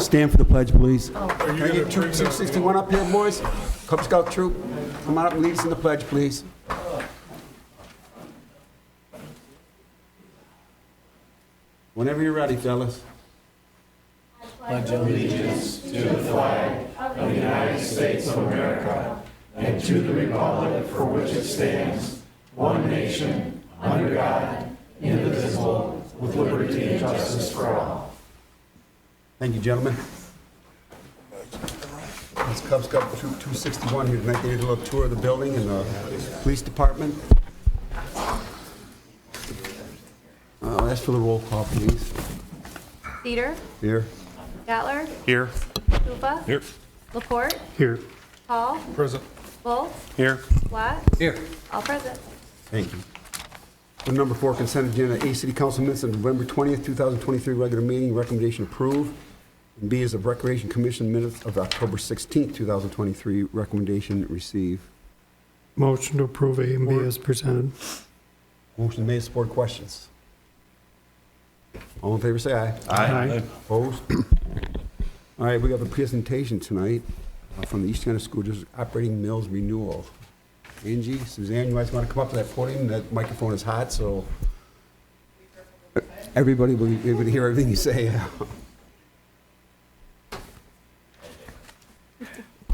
Stand for the pledge, please. Are you Can I going get to Troop 661 up here, boys? Cub Scout troop, come on up and lead us in the pledge, please. Whenever you're ready, fellas. Thank you, gentlemen. It's Cub Scout Troop 261 here tonight. They did a little tour of the building and the police department. Ask for the roll call, please. Cedar, Here. Gatler, Here. Lupa, Here. Laporte, Here. Hall, Present. Wolf, Here. Black, Here. all present. Thank you. Item number 4, consent agenda. A, City Council minutes of November 20th, 2023 regular meeting. Recommendation approved. And B is of Recreation Commission minutes of October 16th, 2023. Recommendation received. Motion to approve A and B as presented. Motion made, support questions. All in favor, say aye. Aye. Opposed? All right, we have a presentation tonight from the East China School District Operating Mills Renewal. Angie, Suzanne, you guys want to come up to that podium? That microphone is hot, so everybody will be able to hear everything you say.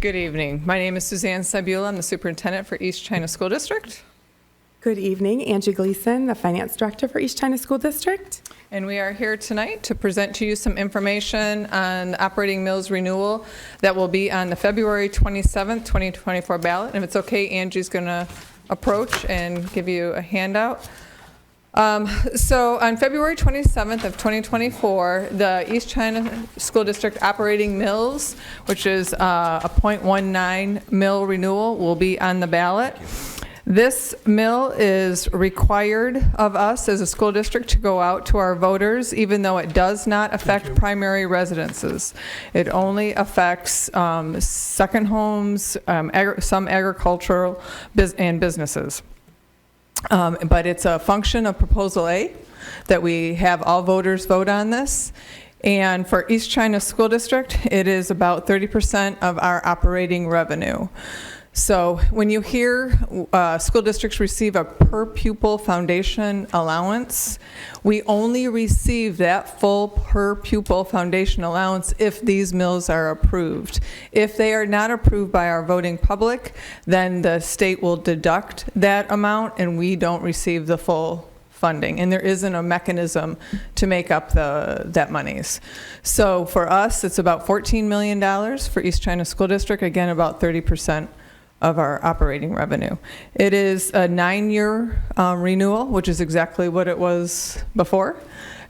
Good evening. My name is Suzanne Sabula. I'm the superintendent for East China School District. Good evening, Angie Gleason, the Finance Director for East China School District. And we are here tonight to present to you some information on the operating mills renewal that will be on the February 27th, 2024 ballot. And if it's okay, Angie's going to approach and give you a handout. So on February 27th of 2024, the East China School District operating mills, which is a 0.19 mill renewal, will be on the ballot. This mill is required of us as a school district to go out to our voters, even though it does not affect primary residences. It only affects second homes, some agricultural and businesses. But it's a function of Proposal A that we have all voters vote on this. And for East China School District, it is about 30% of our operating revenue. So when you hear school districts receive a per pupil foundation allowance, we only receive that full per pupil foundation allowance if these mills are approved. If they are not approved by our voting public, then the state will deduct that amount and we don't receive the full funding, and there isn't a mechanism to make up that monies. So for us, it's about $14 million for East China School District, again about 30% of our operating revenue. It is a 9-year renewal, which is exactly what it was before.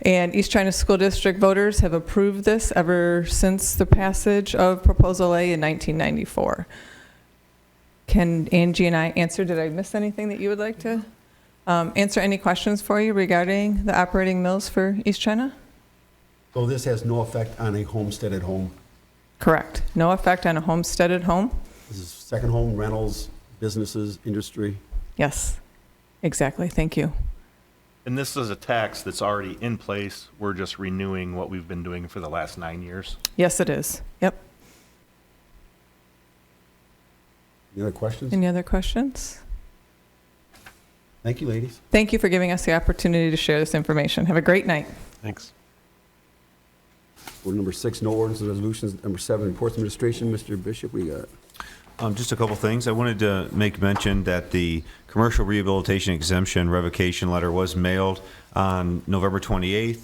And East China School District voters have approved this ever since the passage of Proposal A in 1994. Can Angie and I answer? Did I miss anything that you would like to answer? Any questions for you regarding the operating mills for East China? So this has no effect on a homesteaded home? Correct. No effect on a homesteaded home? This is second home, rentals, businesses, industry? Yes, exactly. Thank you. And this is a tax that's already in place. We're just renewing what we've been doing for the last 9 years. Yes, it is. Yep. Any other questions? Any other questions? Thank you, ladies. Thank you for giving us the opportunity to share this information. Have a great night. Thanks. Order number 6, no ordinance and resolutions. Number 7, reports of administration. Mr. Bishop, we got. Just a couple things. I wanted to make mention that the commercial rehabilitation exemption revocation letter was mailed on November 28th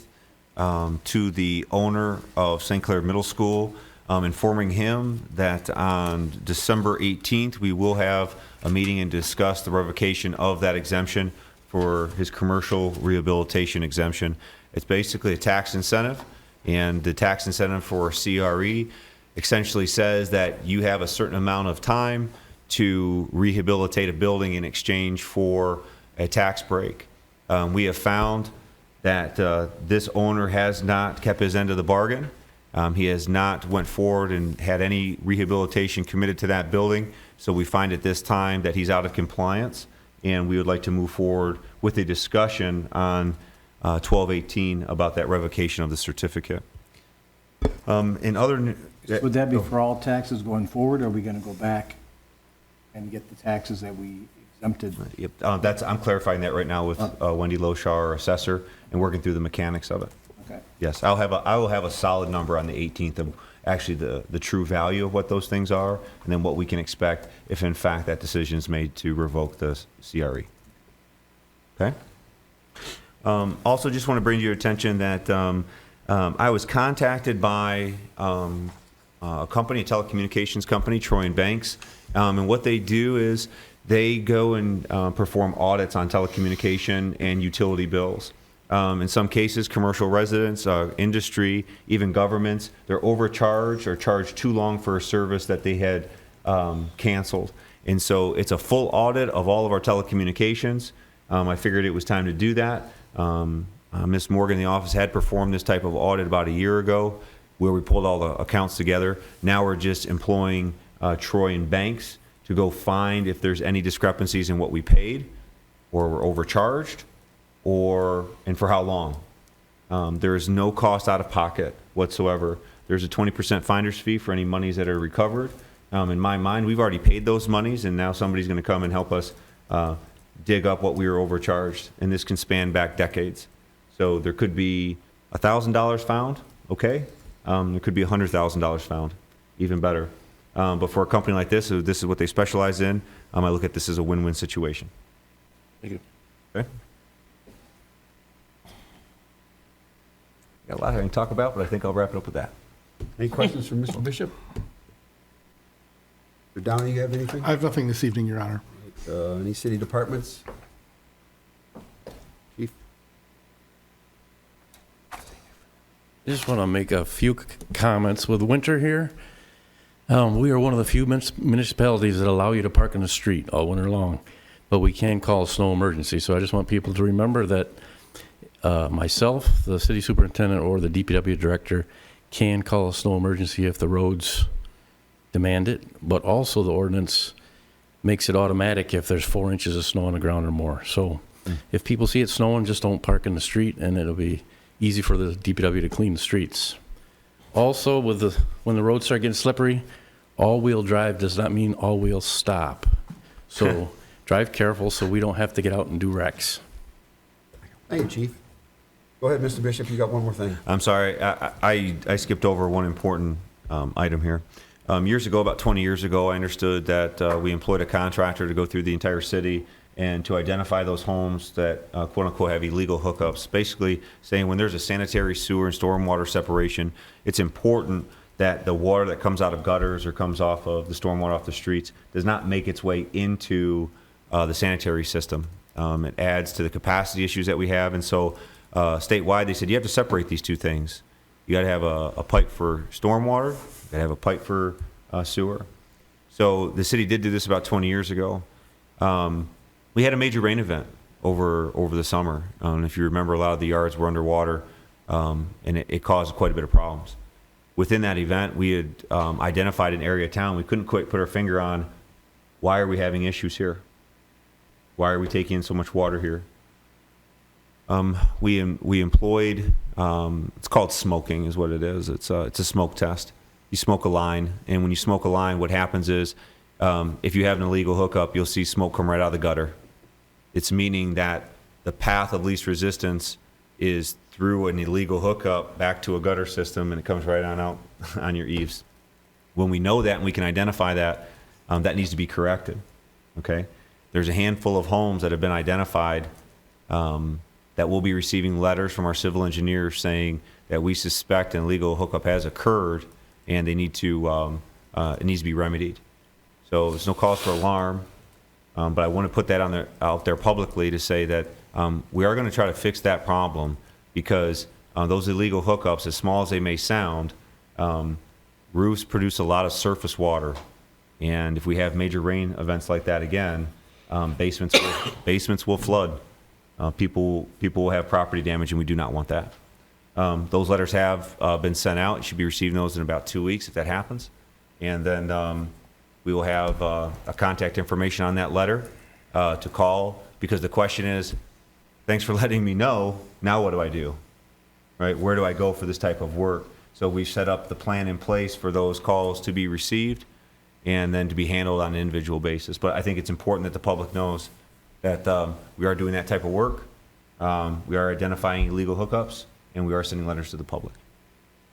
to the owner of St. Clair Middle School, informing him that on December 18th we will have a meeting and discuss the revocation of that exemption for his commercial rehabilitation exemption. It's basically a tax incentive, and the tax incentive for CRE essentially says that you have a certain amount of time to rehabilitate a building in exchange for a tax break. We have found that this owner has not kept his end of the bargain. He has not went forward and had any rehabilitation committed to that building. So we find at this time that he's out of compliance, and we would like to move forward with a discussion on 12/18 about that revocation of the certificate. In other, Would that be for all taxes going forward, or are we going to go back and get the taxes that we exempted? Yep, I'm clarifying that right now with Wendy Loshaw, our assessor, and working through the mechanics of it. Okay. Yes, I will have a solid number on the 18th of actually the true value of what those things are, and then what we can expect if in fact that decision is made to revoke the CRE. Okay? Also, just want to bring to your attention that I was contacted by a company, a telecommunications company, Troy and Banks, and what they do is they go and perform audits on telecommunication and utility bills. In some cases, commercial residents, industry, even governments, they're overcharged or charged too long for a service that they had canceled. And so it's a full audit of all of our telecommunications. I figured it was time to do that. Ms. Morgan in the office had performed this type of audit about a year ago where we pulled all the accounts together. Now we're just employing Troy and Banks to go find if there's any discrepancies in what we paid or were overcharged and for how long. There is no cost out of pocket whatsoever. There's a 20% finder's fee for any monies that are recovered. In my mind, we've already paid those monies, and now somebody's going to come and help us dig up what we were overcharged, and this can span back decades. So there could be $1,000 found, okay? There could be $100,000 found, even better. But for a company like this is what they specialize in, I look at this as a win-win situation. Thank you. Okay? Got a lot I can talk about, but I think I'll wrap it up with that. Any questions from Mr. Bishop? Mr. Downey, you have anything? I have nothing this evening, Your Honor. Any city departments? Chief? I just want to make a few comments. With winter here, we are one of the few municipalities that allow you to park in the street all winter long, but we can call a snow emergency. So I just want people to remember that myself, the city superintendent, or the DPW director can call a snow emergency if the roads demand it, but also the ordinance makes it automatic if there's 4 inches of snow on the ground or more. So if people see it snowing, just don't park in the street, and it'll be easy for the DPW to clean the streets. Also, when the roads start getting slippery, all-wheel drive does not mean all-wheel stop. So drive careful so we don't have to get out and do wrecks. Thank you, Chief. Go ahead, Mr. Bishop, you got one more thing. I'm sorry, I skipped over one important item here. Years ago, about 20 years ago, I understood that we employed a contractor to go through the entire city and to identify those homes that quote unquote have illegal hookups. Basically saying when there's a sanitary sewer and stormwater separation, it's important that the water that comes out of gutters or comes off of the stormwater off the streets does not make its way into the sanitary system. It adds to the capacity issues that we have. And so statewide, they said you have to separate these two things. You got to have a pipe for stormwater, you got to have a pipe for sewer. So the city did do this about 20 years ago. We had a major rain event over the summer. If you remember, a lot of the yards were underwater, and it caused quite a bit of problems. Within that event, we had identified an area of town. We couldn't quite put our finger on why are we having issues here? Why are we taking in so much water here? We employed, it's called smoking is what it is. It's a smoke test. You smoke a line, and when you smoke a line, what happens is if you have an illegal hookup, you'll see smoke come right out of the gutter. It's meaning that the path of least resistance is through an illegal hookup back to a gutter system, and it comes right on out on your eaves. When we know that and we can identify that, that needs to be corrected. Okay? There's a handful of homes that have been identified that will be receiving letters from our civil engineers saying that we suspect an illegal hookup has occurred and they need to it needs to be remedied. So there's no cause for alarm, but I want to put that out there publicly to say that we are going to try to fix that problem because those illegal hookups, as small as they may sound, roofs produce a lot of surface water, and if we have major rain events like that again, basements will flood. People will have property damage, and we do not want that. Those letters have been sent out. You should be receiving those in about 2 weeks if that happens. And then we will have a contact information on that letter to call, because the question is, thanks for letting me know, now what do I do? Right? Where do I go for this type of work? So we've set up the plan in place for those calls to be received and then to be handled on an individual basis. But I think it's important that the public knows that we are doing that type of work. We are identifying illegal hookups, and we are sending letters to the public.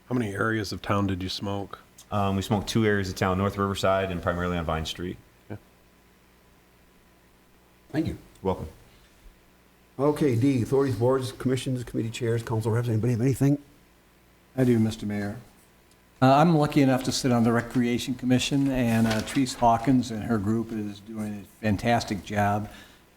How many areas of town did you smoke? We smoked 2 areas of town, North Riverside and primarily on Vine Street. Thank you. Welcome. Okay, D, authorities, boards, commissions, committee chairs, council reps, anybody have anything? I do, Mr. Mayor. I'm lucky enough to sit on the Recreation Commission, and Therese Hawkins and her group is doing a fantastic job,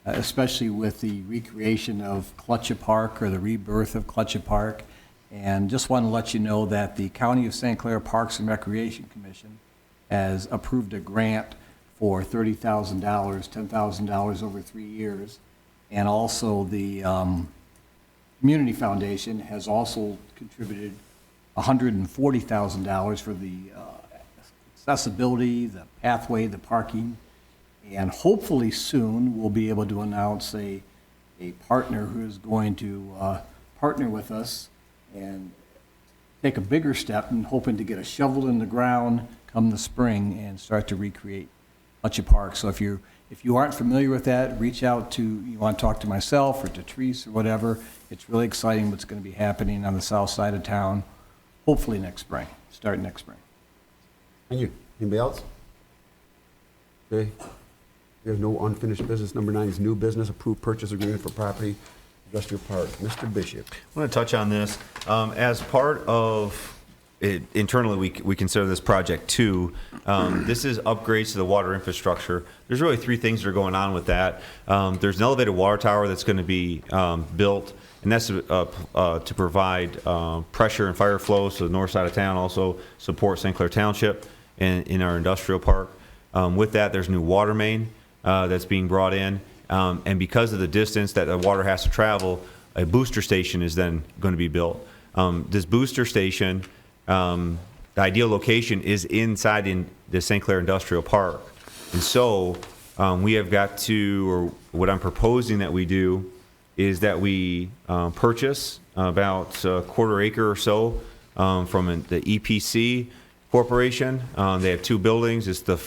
especially with the recreation of Clutcha Park, or the rebirth of Clutcha Park. And just want to let you know that the County of St. Clair Parks and Recreation Commission has approved a grant for $30,000, $10,000 over 3 years. And also the Community Foundation has also contributed $140,000 for the accessibility, the pathway, the parking. And hopefully soon, we'll be able to announce a partner who is going to partner with us and take a bigger step, and hoping to get a shovel in the ground come the spring and start to recreate Clutcha Park. So if you aren't familiar with that, reach out to, you want to talk to myself or to Therese or whatever. It's really exciting what's going to be happening on the south side of town, hopefully next spring, start next spring. Thank you. Anybody else? Okay. There's no unfinished business. Number 9 is new business, approved purchase agreement for property, industrial park. Mr. Bishop. I want to touch on this. As part of it, internally, we consider this project 2. This is upgrades to the water infrastructure. There's really 3 things that are going on with that. There's an elevated water tower that's going to be built, and that's to provide pressure and fire flow to the north side of town, also support St. Clair Township and in our industrial park. With that, there's new water main that's being brought in. And because of the distance that the water has to travel, a booster station is then going to be built. This booster station, the ideal location is inside in the St. Clair Industrial Park. And so we have got to, or what I'm proposing that we do, is that we purchase about a quarter acre or so from the EPC Corporation. They have 2 buildings. It's the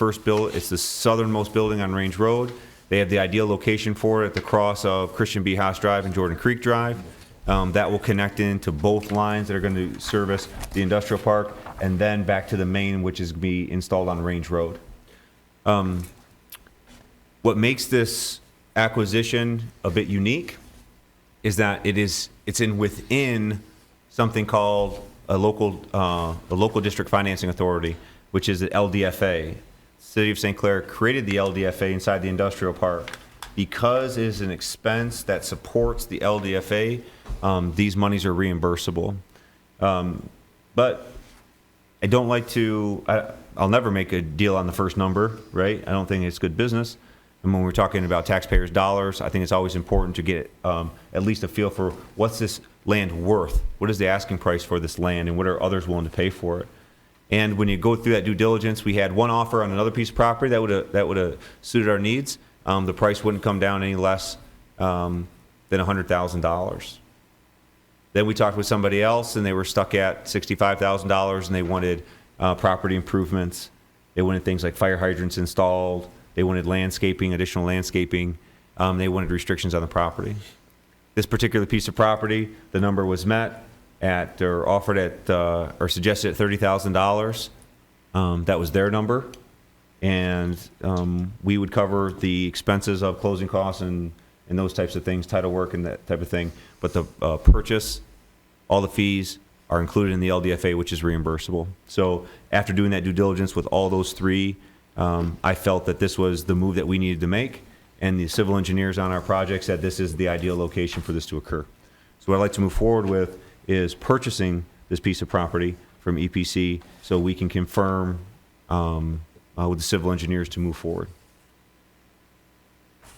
it's the southernmost building on Range Road. They have the ideal location for it at the cross of Christian B. Haas Drive and Jordan Creek Drive. That will connect into both lines that are going to service the industrial park, and then back to the main, which is going to be installed on Range Road. What makes this acquisition a bit unique is that it's within something called a local district financing authority, which is the LDFA. City of St. Clair created the LDFA inside the industrial park. Because it is an expense that supports the LDFA, these monies are reimbursable. But I don't like to, I'll never make a deal on the first number, right? I don't think it's good business. And when we're talking about taxpayers' dollars, I think it's always important to get at least a feel for what's this land worth? What is the asking price for this land, and what are others willing to pay for it? And when you go through that due diligence, we had one offer on another piece of property that would have suited our needs. The price wouldn't come down any less than $100,000. Then we talked with somebody else, and they were stuck at $65,000, and they wanted property improvements. They wanted things like fire hydrants installed. They wanted landscaping, additional landscaping. They wanted restrictions on the property. This particular piece of property, the number was met at, or offered at, or suggested at $30,000. That was their number. And we would cover the expenses of closing costs and those types of things, title work and that type of thing. But the purchase, all the fees are included in the LDFA, which is reimbursable. So after doing that due diligence with all those 3, I felt that this was the move that we needed to make. And the civil engineers on our project said this is the ideal location for this to occur. So what I'd like to move forward with is purchasing this piece of property from EPC so we can confirm with the civil engineers to move forward.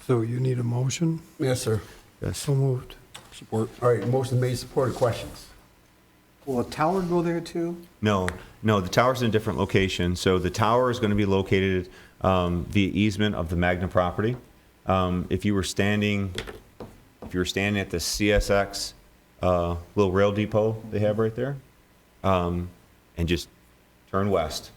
So you need a motion? Yes, sir. Yes. So moved. Support. All right, motion made, supported. Questions? Will a tower go there too? No, the tower's in a different location. So the tower is going to be located via easement of the Magna property. If you were standing at the CSX little rail depot they have right there, and just turn west.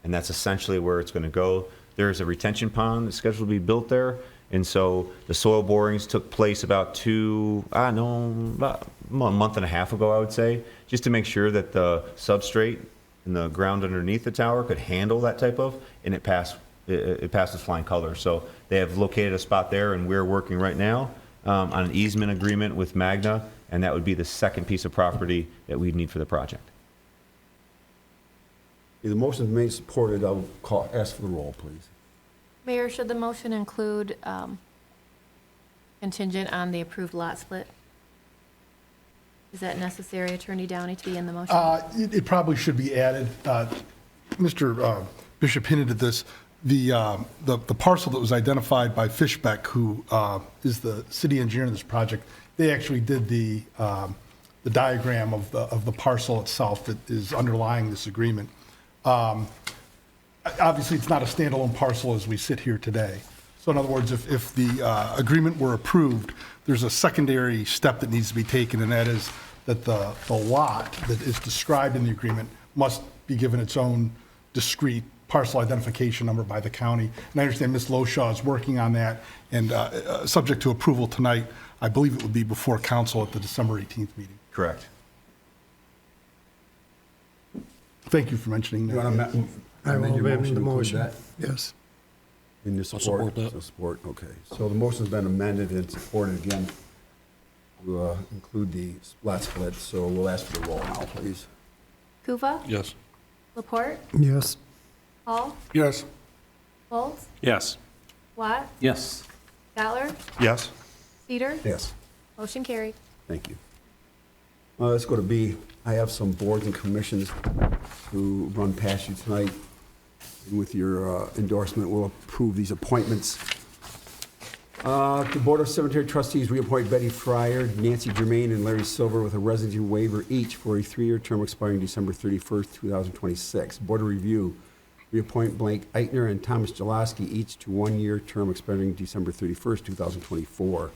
And that's essentially where it's going to go. There's a retention pond that's scheduled to be built there. And so the soil borings took place about about a month and a half ago, I would say, just to make sure that the substrate and the ground underneath the tower could handle that type of, and it passes flying colors. So they have located a spot there, and we're working right now on an easement agreement with Magna, and that would be the second piece of property that we'd need for the project. The motion's made and supported. I'll ask for the roll, please. Mayor, should the motion include contingent on the approved lot split? Is that necessary, Attorney Downey, to be in the motion? It probably should be added. Mr. Bishop hinted at this. The parcel that was identified by Fishbeck, who is the city engineer in this project, they actually did the diagram of the parcel itself that is underlying this agreement. Obviously, it's not a standalone parcel as we sit here today. So in other words, if the agreement were approved, there's a secondary step that needs to be taken, and that is that the lot that is described in the agreement must be given its own discrete parcel identification number by the county. And I understand Ms. Loshaw is working on that, and subject to approval tonight, I believe it would be before council at the December 18th meeting. Correct. Thank you for mentioning You that. want to I will amend your amend motion the to include motion. that? Yes. In your support? support that. So support, okay. So the motion's been amended and supported again to include the lot split, so we'll ask for the roll now, please. Kuva? Yes. Laporte? Yes. Hall? Yes. Foltz? Yes. Watt? Yes. Scholar? Yes. Cedar? Yes, Motion carried. thank you. Let's go to B. I have some boards and commissions to run past you tonight. And with your endorsement, we'll approve these appointments. The Board of Cemetery Trustees reappoint Betty Fryer, Nancy Germain, and Larry Silver with a residency waiver each for a 3-year term expiring December 31st, 2026. Board of Review reappoint Blank Eitner and Thomas Jaloski each to 1-year term expiring December 31st, 2024.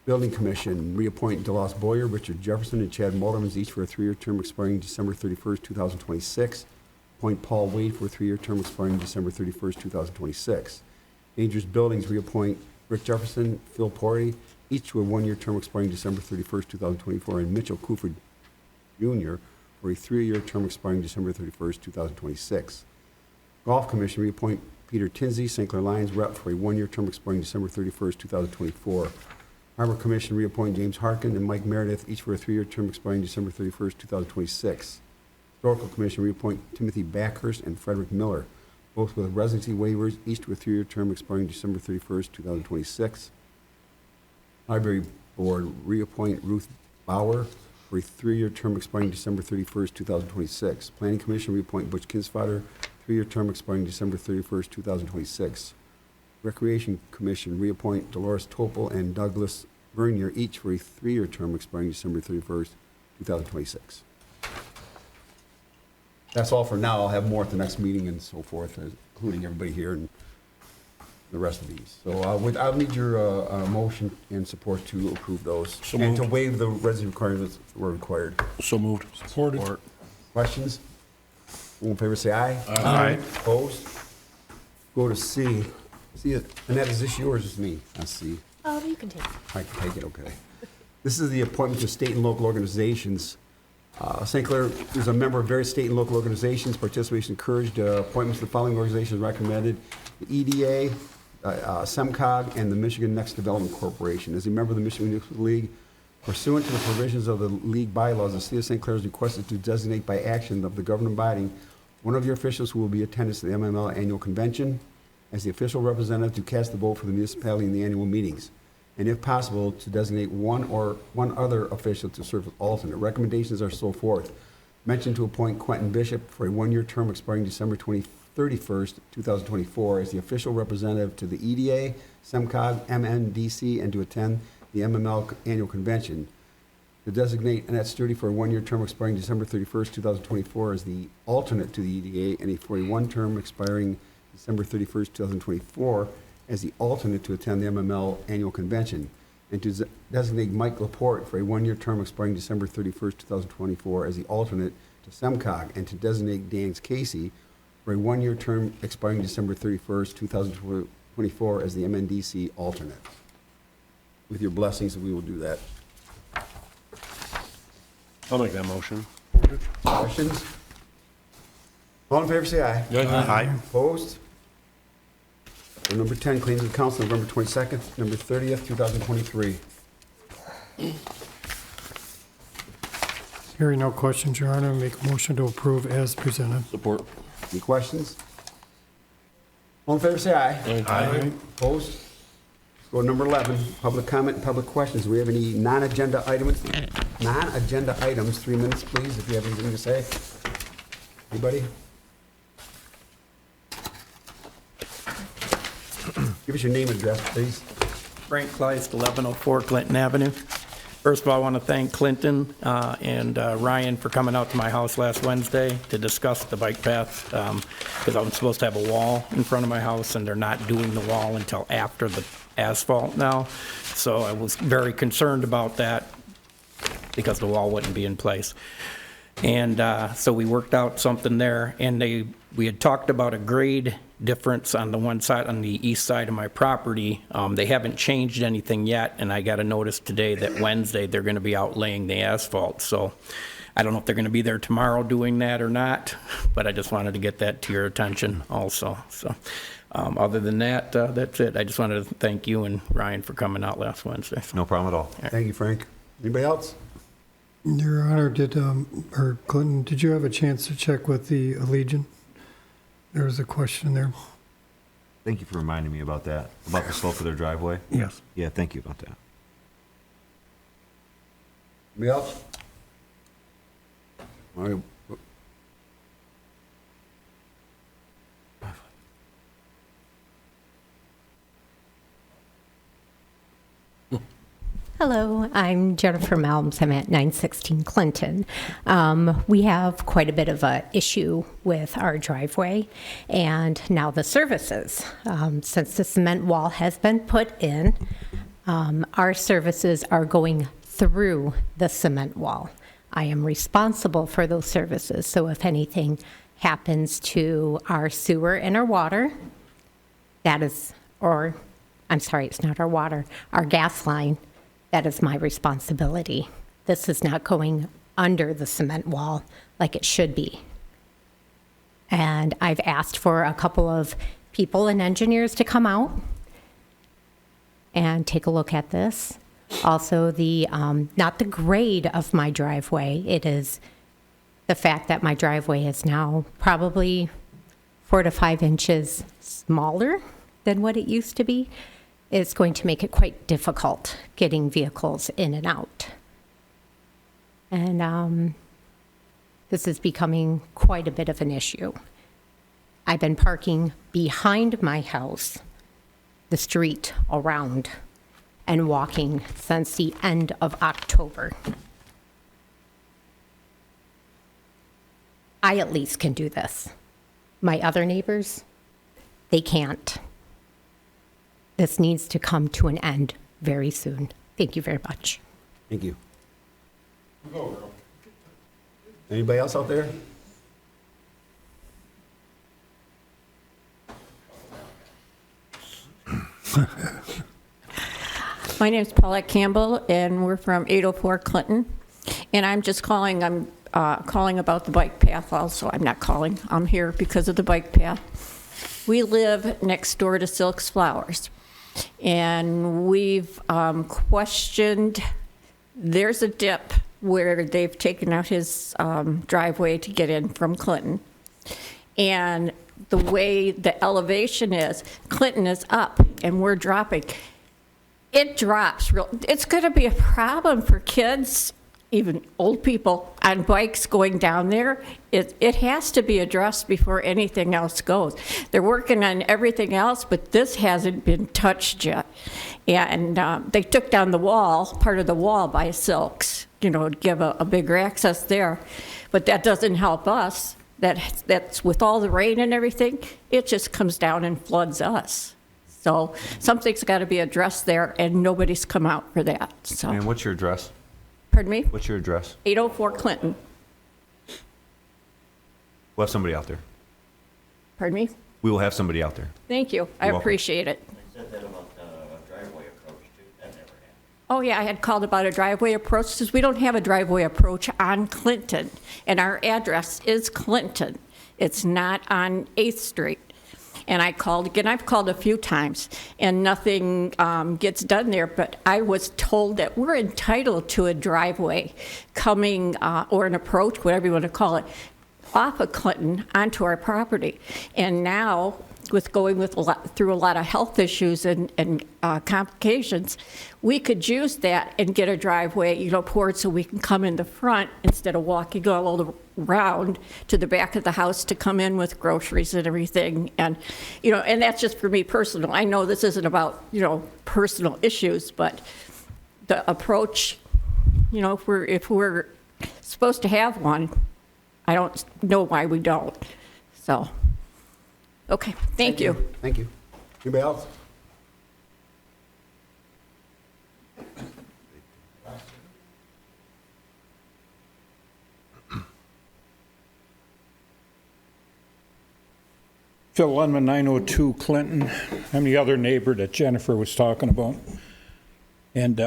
Building Commission reappoint DeLoss Boyer, Richard Jefferson, and Chad Muldermans each for a 3-year term expiring December 31st, 2026. Appoint Paul Wade for a 3-year term expiring December 31st, 2026. Dangerous Buildings reappoint Rick Jefferson, Phil Porey, each to a 1-year term expiring December 31st, 2024, and Mitchell Cooper Jr. for a 3-year term expiring December 31st, 2026. Golf Commission reappoint Peter Tinsey, St. Clair Lions rep, for a 1-year term expiring December 31st, 2024. Harbor Commission reappoint James Harkin and Mike Meredith, each for a 3-year term expiring December 31st, 2026. Historical Commission reappoint Timothy Backhurst and Frederick Miller, both with residency waivers, each to a 3-year term expiring December 31st, 2026. Library Board reappoint Ruth Bauer for a 3-year term expiring December 31st, 2026. Planning Commission reappoint Butch Kinsfater, 3-year term expiring December 31st, 2026. Recreation Commission reappoint Dolores Topol and Douglas Vernier, each for a 3-year term expiring December 31st, 2026. That's all for now. I'll have more at the next meeting and so forth, including everybody here and the rest of these. So I'll need your motion and support to approve those. So and to moved. waive the residency requirements that were required. So moved. Supported. Questions? All in favor, say aye. Aye. Opposed? Go to C. See, Annette, is this yours or is me? I see. Oh, you can take it. I can take it, okay. This is the appointment to state and local organizations. St. Clair is a member of various state and local organizations. Participation encouraged. Appointments to the following organizations recommended: the EDA, SEMCOG, and the Michigan Next Development Corporation. As a member of the Michigan Municipal League, pursuant to the provisions of the league bylaws, the city of St. Clair is requested to designate by action of the governing body one of your officials who will be attendance to the MML annual convention as the official representative to cast the vote for the municipality in the annual meetings, and if possible, to designate one other official to serve as alternate. Recommendations are so forth. Mentioned to appoint Quentin Bishop for a 1-year term expiring December 31st, 2024 as the official representative to the EDA, SEMCOG, MNDC, and to attend the MML annual convention. To designate Annette Sturdy for a 1-year term expiring December 31st, 2024 as the alternate to the EDA, and for a 1 term expiring December 31st, 2024 as the alternate to attend the MML annual convention. and to designate Mike Laporte for a one-year term expiring December 31st, 2024 as the alternate to SEMCOG, and to designate Dan Casey for a one-year term expiring December 31st, 2024 as the MNDC alternate. With your blessings, we will do that. I'll make that motion. Questions? All in favor, say aye. Aye. Opposed? Item number 10, claims of council, November 22nd, number 30th, 2023. Hearing no questions, Your Honor, make a motion to approve as presented. Support. Any questions? All in favor, say aye. Aye. Opposed? Let's go to number 11, public comment and public questions. Do we have any non-agenda items? Non-agenda items, 3 minutes, please, if you have anything to say. Anybody? Give us your name and address, please. Frank Kleist, 1104 Clinton Avenue. First of all, I want to thank Clinton and Ryan for coming out to my house last Wednesday to discuss the bike path, because I'm supposed to have a wall in front of my house, and they're not doing the wall until after the asphalt now. So I was very concerned about that because the wall wouldn't be in place. And so we worked out something there, and we had talked about a grade difference on the one side, on the east side of my property. They haven't changed anything yet, and I got a notice today that Wednesday they're going to be out laying the asphalt. So I don't know if they're going to be there tomorrow doing that or not, but I just wanted to get that to your attention also. So other than that, that's it. I just wanted to thank you and Ryan for coming out last Wednesday. No problem at all. Thank you, Frank. Anybody else? Your Honor, or Clinton, did you have a chance to check with the Legion? There was a question there. Thank you for reminding me about that, about the slope of their driveway. Yes. Yeah, thank you about that. Anybody else? All right. Hello, I'm Jennifer Malms. I'm at 916 Clinton. We have quite a bit of an issue with our driveway and now the services. Since the cement wall has been put in, our services are going through the cement wall. I am responsible for those services, so if anything happens to our sewer and our water, that is, or I'm sorry, it's not our water, our gas line, that is my responsibility. This is not going under the cement wall like it should be. And I've asked for a couple of people and engineers to come out and take a look at this. Also, not the grade of my driveway, it is the fact that my driveway is now probably 4 to 5 inches smaller than what it used to be. It's going to make it quite difficult getting vehicles in and out. And this is becoming quite a bit of an issue. I've been parking behind my house, the street around, and walking since the end of October. I at least can do this. My other neighbors, they can't. This needs to come to an end very soon. Thank you very much. Thank you. Anybody else out there? My name is Paulette Campbell, and we're from 804 Clinton. And I'm just calling, calling about the bike path also. I'm not calling, I'm here because of the bike path. We live next door to Silk's Flowers. And we've questioned, there's a dip where they've taken out his driveway to get in from Clinton. And the way the elevation is, Clinton is up and we're dropping. It drops. It's going to be a problem for kids, even old people, on bikes going down there. It has to be addressed before anything else goes. They're working on everything else, but this hasn't been touched yet. And they took down the wall, part of the wall by Silks, to give a bigger access there. But that doesn't help us. That's with all the rain and everything, it just comes down and floods us. So something's got to be addressed there, and nobody's come out for that, so. And what's your address? Pardon me? What's your address? 804 Clinton. We'll have somebody out there. Pardon me? We will have somebody out there. Thank you. I You're welcome. appreciate it. They said that about the driveway approach, too. That never happened. Oh, yeah, I had called about a driveway approach, because we don't have a driveway approach on Clinton, and our address is Clinton. It's not on 8th Street. And I called again, I've called a few times, and nothing gets done there, but I was told that we're entitled to a driveway coming, or an approach, whatever you want to call it, off of Clinton onto our property. And now, with going through a lot of health issues and complications, we could use that and get a driveway, poured so we can come in the front instead of walking all around to the back of the house to come in with groceries and everything. And, and that's just for me personal. I know this isn't about, personal issues, but the approach, if we're supposed to have one, I don't know why we don't. So, okay, thank you. Thank you. Anybody else? Phil Lundman, 902 Clinton. I'm the other neighbor that Jennifer was talking about. And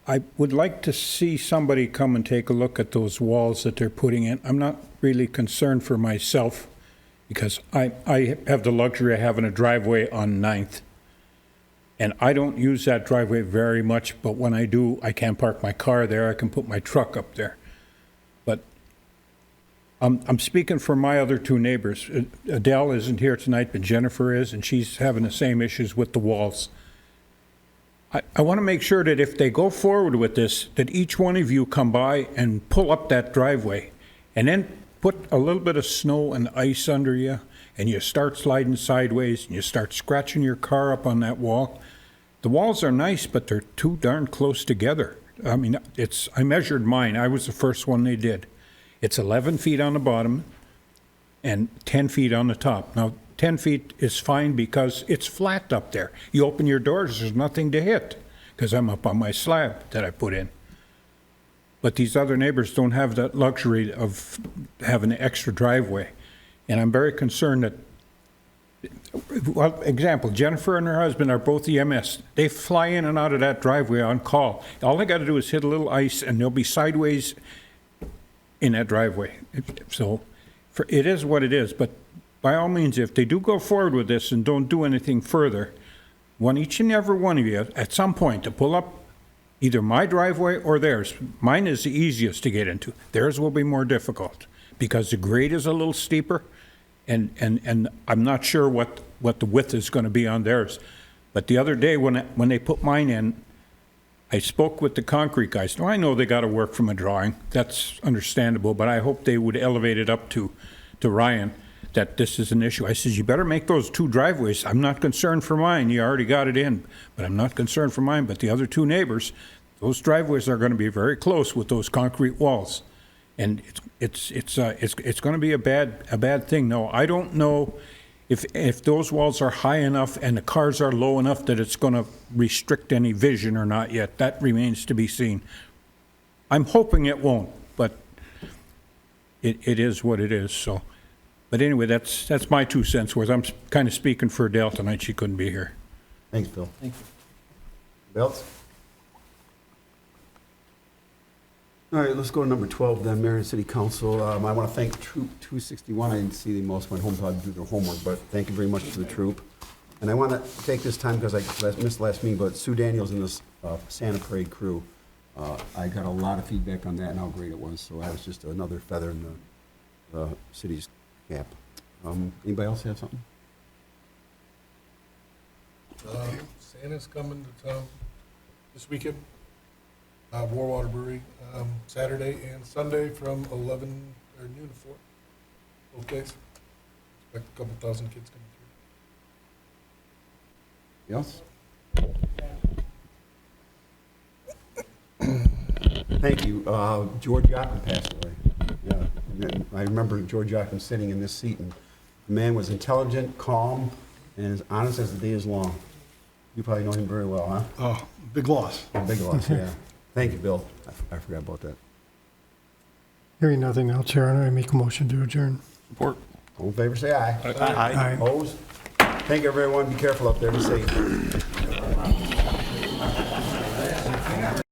I would like to see somebody come and take a look at those walls that they're putting in. I'm not really concerned for myself because I have the luxury of having a driveway on 9th. And I don't use that driveway very much, but when I do, I can park my car there. I can put my truck up there. But I'm speaking for my other two neighbors. Adele isn't here tonight, but Jennifer is, and she's having the same issues with the walls. I want to make sure that if they go forward with this, that each one of you come by and pull up that driveway and then put a little bit of snow and ice under you, and you start sliding sideways and you start scratching your car up on that wall. The walls are nice, but they're too darn close together. I mean, I measured mine. I was the first one they did. It's 11 feet on the bottom and 10 feet on the top. Now, 10 feet is fine because it's flat up there. You open your doors, there's nothing to hit because I'm up on my slab that I put in. But these other neighbors don't have that luxury of having an extra driveway. And I'm very concerned that, well, example, Jennifer and her husband are both EMS. They fly in and out of that driveway on call. All they got to do is hit a little ice and they'll be sideways in that driveway. So it is what it is, but by all means, if they do go forward with this and don't do anything further, want each and every one of you at some point to pull up either my driveway or theirs. Mine is the easiest to get into. Theirs will be more difficult because the grade is a little steeper, and I'm not sure what the width is going to be on theirs. But the other day when they put mine in, I spoke with the concrete guys. Now, I know they got to work from a drawing. That's understandable, but I hope they would elevate it up to Ryan that this is an issue. I says, you better make those two driveways. I'm not concerned for mine. You already got it in, but I'm not concerned for mine. But the other two neighbors, those driveways are going to be very close with those concrete walls. And it's going to be a bad thing. No, I don't know if those walls are high enough and the cars are low enough that it's going to restrict any vision or not yet. That remains to be seen. I'm hoping it won't, but it is what it is. So, but anyway, that's my 2 cents worth. I'm kind of speaking for Adele tonight. She couldn't be here. Thanks, Bill. Thank you. Belts? All right, let's go to number 12 then, Mayor and City Council. I want to thank Troop 261. I didn't see the most went home to do their homework, but thank you very much to the troop. And I want to take this time because I missed last meeting, but Sue Daniels and this Santa Parade crew, I got a lot of feedback on that and how great it was. So that was just another feather in the city's cap. Anybody else have something? Santa's coming to town this weekend. Warwater Brewery, Saturday and Sunday from 11 or noon to 4. Both days. Expect a couple thousand kids coming through. Yes? Thank you. George Jocham passed away. Yeah. I remember George Jocham sitting in this seat, and the man was intelligent, calm, and as honest as the day is long. You probably know him very well, huh? Oh, big loss. A big loss, yeah. Thank you, Bill. I forgot about that. Hearing nothing else, Your Honor, I make a motion to adjourn. Support. All in favor, say aye. Aye. Opposed? Thank you, everyone. Be careful up there. Be safe.